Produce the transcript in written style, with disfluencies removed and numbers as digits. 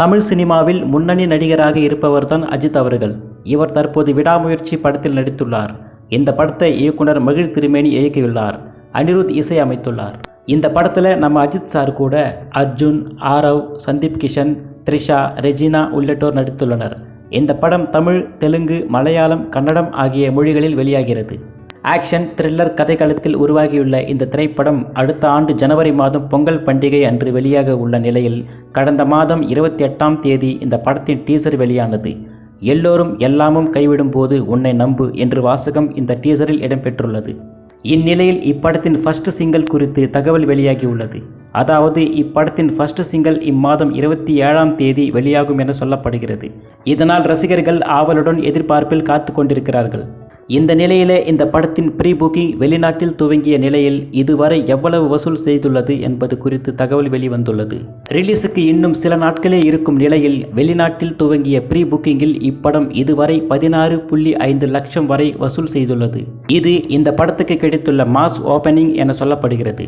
தமிழ் சினிமாவில் முன்னணி நடிகராக இருப்பவர்தான் அஜித் அவர்கள். இவர் தற்போது விடாமுயற்சி படத்தில் நடித்துள்ளார். இந்த படத்தை இயக்குனர் மகிழ் திருமேனி இயக்கியுள்ளார். அனிருத் இசை அமைத்துள்ளார். இந்த படத்தில் நம்ம அஜித் சார் கூட அர்ஜுன், ஆரவ், சந்தீப் கிஷன், த்ரிஷா, ரெஜினா உள்ளிட்டோர் நடித்துள்ளனர். இந்த படம் தமிழ், தெலுங்கு, மலையாளம், கன்னடம் ஆகிய மொழிகளில் வெளியாகிறது. ஆக்ஷன் த்ரில்லர் கதைக்களத்தில் உருவாகியுள்ள இந்த திரைப்படம் அடுத்த ஆண்டு ஜனவரி மாதம் பொங்கல் பண்டிகை அன்று வெளியாக உள்ள நிலையில் கடந்த மாதம் 28ஆம் தேதி இந்த படத்தின் டீசர் வெளியானது. எல்லோரும் எல்லாமும் கைவிடும் போது உன்னை நம்பு என்று வாசகம் இந்த டீசரில் இடம்பெற்றுள்ளது. இந்நிலையில் இப்படத்தின் ஃபர்ஸ்ட் சிங்கிள் குறித்து தகவல் வெளியாகியுள்ளது. அதாவது இப்படத்தின் ஃபர்ஸ்ட் சிங்கிள் இம்மாதம் 27ஆம் தேதி வெளியாகும் என சொல்லப்படுகிறது. இதனால் ரசிகர்கள் ஆவலுடன் எதிர்பார்ப்பில் காத்து கொண்டிருக்கிறார்கள். இந்த நிலையிலே இந்த படத்தின் ப்ரீ புக்கிங் வெளிநாட்டில் துவங்கிய நிலையில் இதுவரை எவ்வளவு வசூல் செய்துள்ளது என்பது குறித்து தகவல் வெளிவந்துள்ளது. ரிலீஸுக்கு இன்னும் சில நாட்களே இருக்கும் நிலையில் வெளிநாட்டில் துவங்கிய ப்ரீ புக்கிங்கில் இப்படம் இதுவரை 16.5 லட்சம் வரை வசூல் செய்துள்ளது. இது இந்த படத்துக்கு கிடைத்துள்ள மாஸ் ஓபனிங் என சொல்லப்படுகிறது.